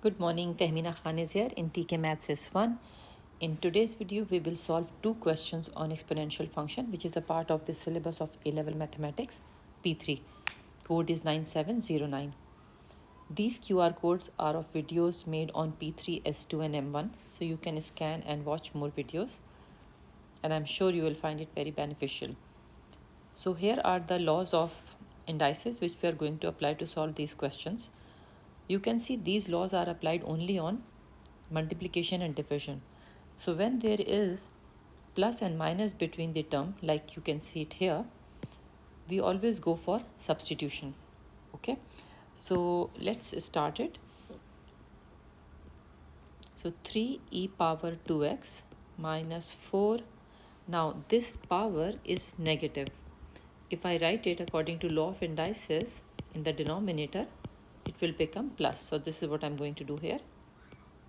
Good morning, Tehmina Khan is here in TKMaths S1. In today's video, we will solve two questions on exponential function, which is a part of the syllabus of A-level mathematics, P3. Code is 9709. These QR codes are of videos made on P3, S2 and M1, so you can scan and watch more videos, and I'm sure you will find it very beneficial. So here are the laws of indices which we are going to apply to solve these questions. You can see these laws are applied only on multiplication and division. So when there is plus and minus between the term, like you can see it here, we always go for substitution. Okay, so let's start it. So 3e power 2x minus 4. Now this power is negative. If I write it according to law of indices in the denominator, it will become plus. So this is what I'm going to do here.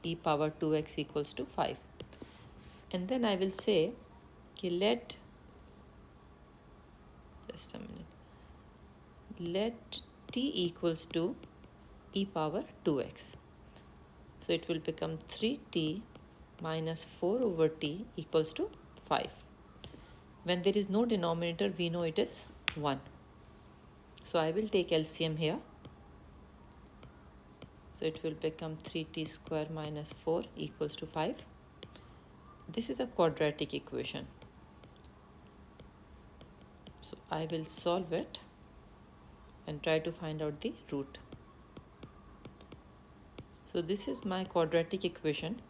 E power 2x equals to 5. And then I will say, okay, let t equals to e power 2x. So it will become 3t minus 4 over t equals to 5. When there is no denominator, we know it is 1. So I will take LCM here. So it will become 3t square minus 4 equals to 5. This is a quadratic equation. So I will solve it and try to find out the root. So this is my quadratic equation.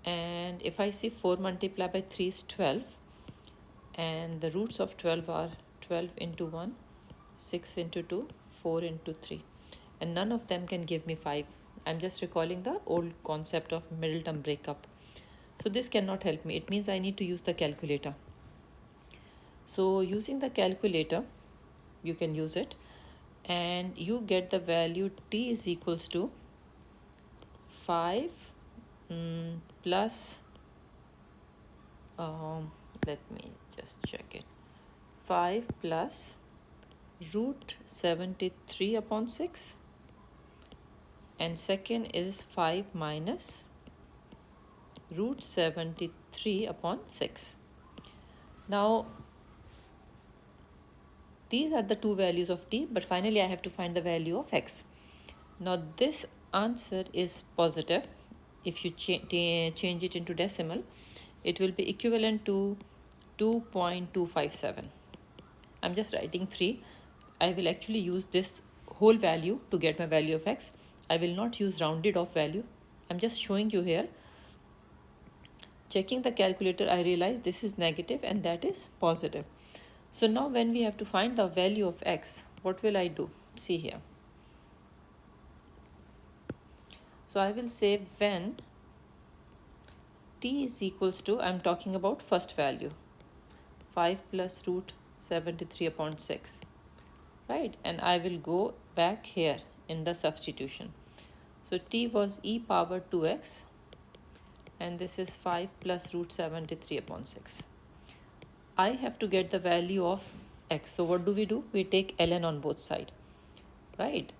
And if I see 4 multiplied by 3 is 12. And the roots of 12 are 12 into 1, 6 into 2, 4 into 3. And none of them can give me 5. I'm just recalling the old concept of middle term breakup. So this cannot help me. It means I need to use the calculator. So using the calculator, you can use it. And you get the value t is equals to 5 plus, let me just check it. 5 plus root 73 upon 6. And second is 5 minus root 73 upon 6. Now, these are the two values of t, but finally I have to find the value of x. Now, this answer is positive. If you change it into decimal, it will be equivalent to 2.257. I'm just writing 3. I will actually use this whole value to get my value of x. I will not use rounded off value. I'm just showing you here. Checking the calculator, I realize this is negative and that is positive. So now when we have to find the value of x, what will I do? See here. So I will say when t is equals to, I'm talking about first value, 5 plus root 73 upon 6. Right? And I will go back here in the substitution. So t was e power 2x. And this is 5 plus root 73 upon 6. I have to get the value of x. So what do? We take ln on both sides, right?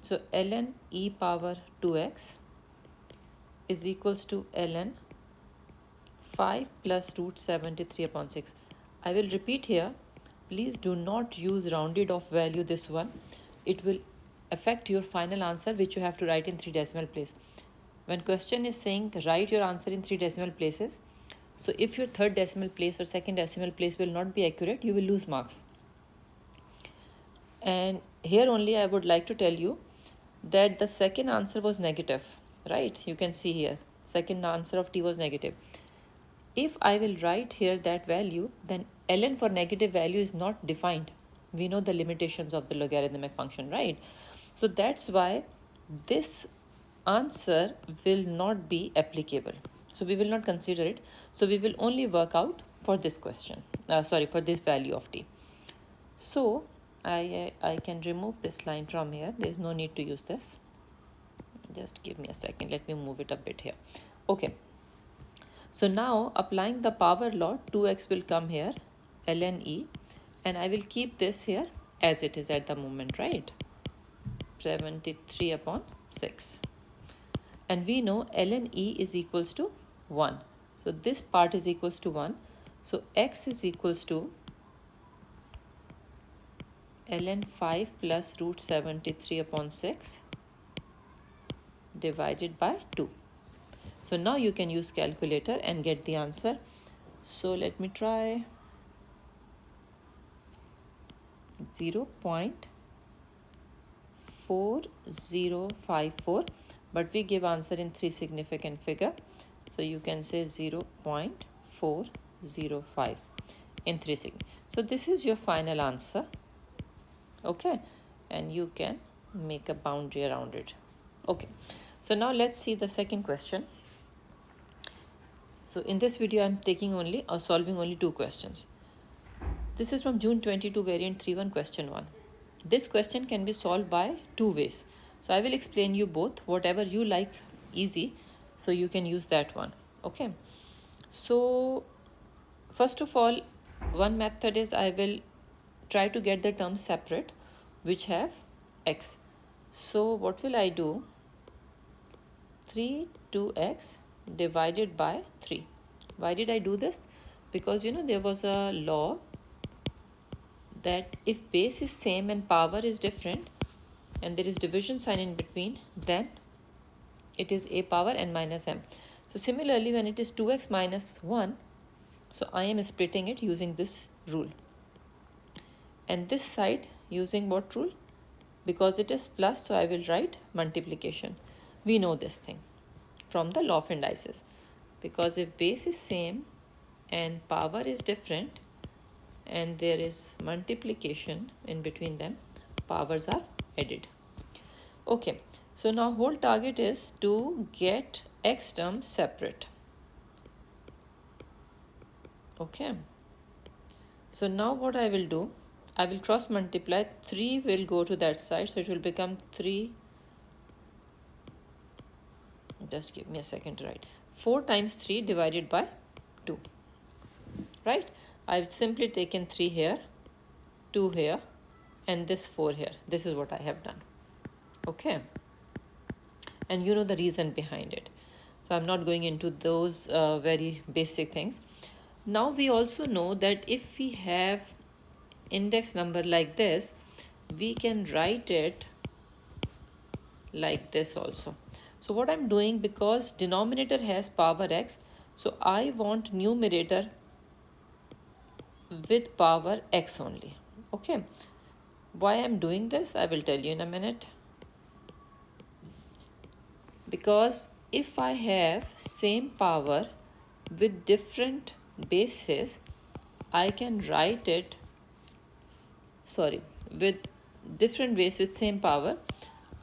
So ln e power 2x is equals to ln 5 plus root 73 upon 6. I will repeat here. Please do not use rounded off value, this one. It will affect your final answer, which you have to write in 3 decimal place. When question is saying write your answer in 3 decimal places, so if your third decimal place or second decimal place will not be accurate, you will lose marks. And here only I would like to tell you that the second answer was negative, right? You can see here, second answer of t was negative. If I will write here that value, then ln for negative value is not defined. We know the limitations of the logarithmic function, right? So that's why this answer will not be applicable. So we will not consider it. So we will only work out for this question. For this value of t. So I can remove this line from here. There is no need to use this. Just give me a second. Let me move it a bit here. Okay. So now applying the power law, 2x will come here, ln e, and I will keep this here as it is at the moment, right? 73 upon 6. And we know ln e is equals to 1. So this part is equals to 1. So x is equals to ln 5 plus root 73 upon 6 divided by 2. So now you can use calculator and get the answer. So let me try 0.4054, but we give answer in 3 significant figure. So you can say 0.405 in 3 significant. So this is your final answer. Okay, and you can make a boundary around it. Okay, so now let's see the second question. So in this video I'm taking only or solving only 2 questions. This is from June 22 variant 3.1 question 1. This question can be solved by 2 ways. So I will explain you both, whatever you like easy, so you can use that one. Okay, so first of all, one method is I will try to get the terms separate which have x. So what will I do? 3 2x divided by 3. Why did I do this? Because there was a law that if base is same and power is different and there is division sign in between, then it is a power n minus m. So similarly, when it is 2x minus 1, so I am splitting it using this rule. And this side using what rule? Because it is plus, so I will write multiplication. We know this thing from the law of indices. Because if base is same and power is different and there is multiplication in between them, powers are added. Okay, so now whole target is to get x terms separate. Okay, so now what I will do, I will cross multiply. 3 will go to that side, so it will become 3. Just give me a second to write. 4 times 3 divided by 2. Right? I've simply taken 3 here, 2 here, and this 4 here. This is what I have done. Okay. And you know the reason behind it. So I'm not going into those very basic things. Now we also know that if we have index number like this, we can write it like this also. So what I'm doing, because denominator has power x, so I want numerator with power x only. Okay, why I'm doing this I will tell you in a minute. Because if I have same power with different bases, I can write it, with different base with same power,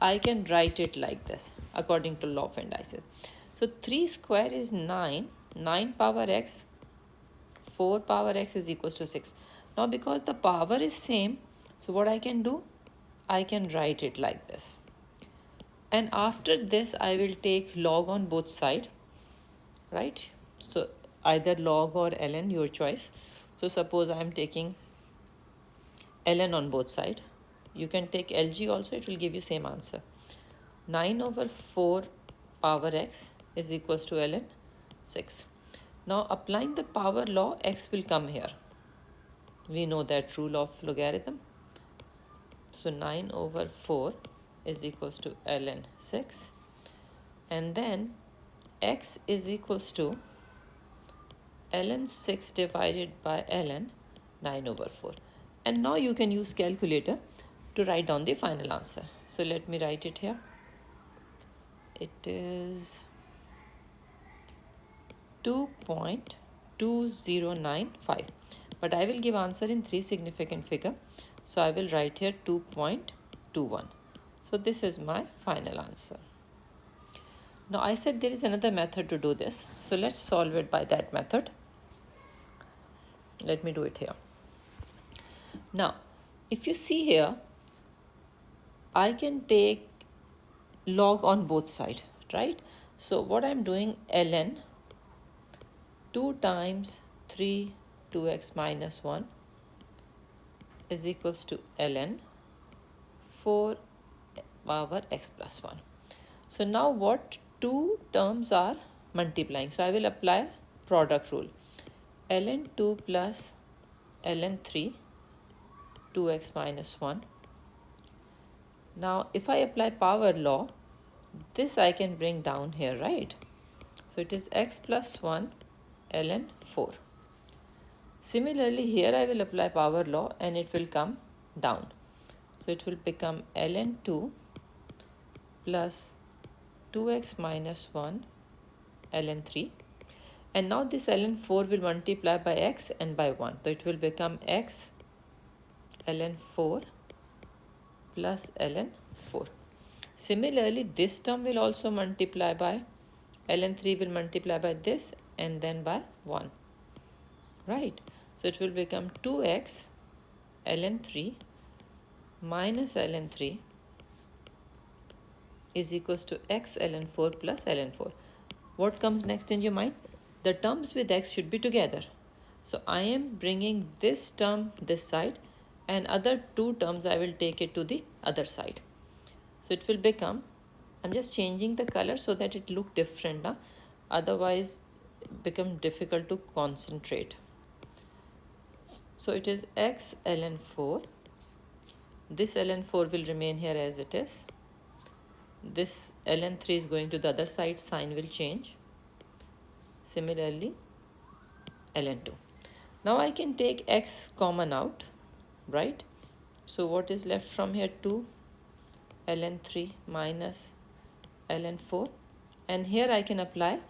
I can write it like this according to law of indices. So 3 square is 9, 9 power x, 4 power x is equals to 6. Now because the power is same, so what I can do, I can write it like this. And after this I will take log on both sides, right? So either log or ln, your choice. So suppose I am taking ln on both sides. You can take lg also, it will give you same answer. 9 over 4 power x is equals to ln 6. Now applying the power law, x will come here. We know that rule of logarithm. So 9 over 4 is equals to ln 6. And then x is equals to ln 6 divided by ln 9 over 4. And now you can use calculator to write down the final answer. So let me write it here. It is 2.2095. But I will give answer in 3 significant figure. So I will write here 2.21. So this is my final answer. Now I said there is another method to do this. So let's solve it by that method. Let me do it here. Now, if you see here, I can take log on both sides, right? So what I'm doing, ln 2 times 3 2x minus 1 is equals to ln 4 power x plus 1. So now what two terms are multiplying. So I will apply product rule. ln2 plus ln3, 2x minus 1. Now if I apply power law, this I can bring down here, right? So it is x plus 1 ln 4. Similarly, here I will apply power law and it will come down. So it will become ln 2 plus 2x minus 1 ln 3. And now this ln 4 will multiply by x and by 1. So it will become x ln 4 plus ln 4. Similarly, this term will also multiply by ln 3 will multiply by this and then by 1. Right? So it will become 2x ln 3 minus ln 3 is equals to x ln 4 plus ln 4. What comes next in your mind? The terms with x should be together. So I am bringing this term this side and other two terms I will take it to the other side. So it will become, I'm just changing the color so that it look different. Otherwise it become difficult to concentrate. So it is x ln 4. This ln 4 will remain here as it is. This ln 3 is going to the other side, sign will change. Similarly, ln 2. Now I can take x common out, right? So what is left from here? 2 ln 3 minus ln 4. And here I can apply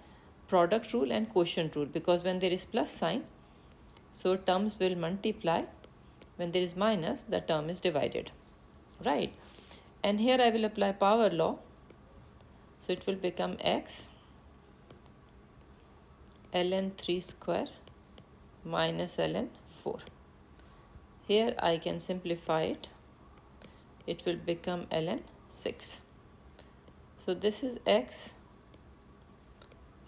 product rule and quotient rule, because when there is plus sign, so terms will multiply. When there is minus, the term is divided, right? And here I will apply power law. So it will become x ln 3 square minus ln 4. Here I can simplify it. It will become ln 6. So this is x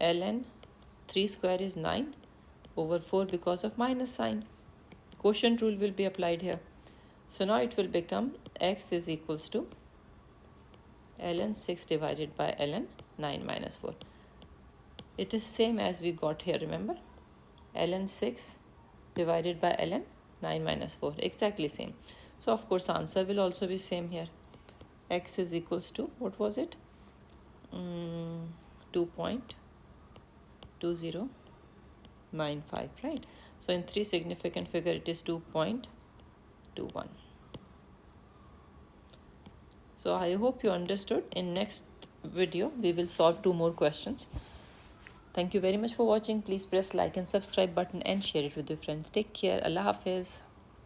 ln 3 square is 9 over 4 because of minus sign. Quotient rule will be applied here. So now it will become x is equals to ln 6 divided by ln 9 minus 4. It is same as we got here, remember? ln 6 divided by ln 9 minus 4, exactly same. So of course answer will also be same here. X is equals to, what was it? 2.2095, right? So in 3 significant figure it is 2.21. So I hope you understood. In next video we will solve 2 more questions. Thank you very much for watching. Please press like and subscribe button and share it with your friends. Take care. Allah Hafiz.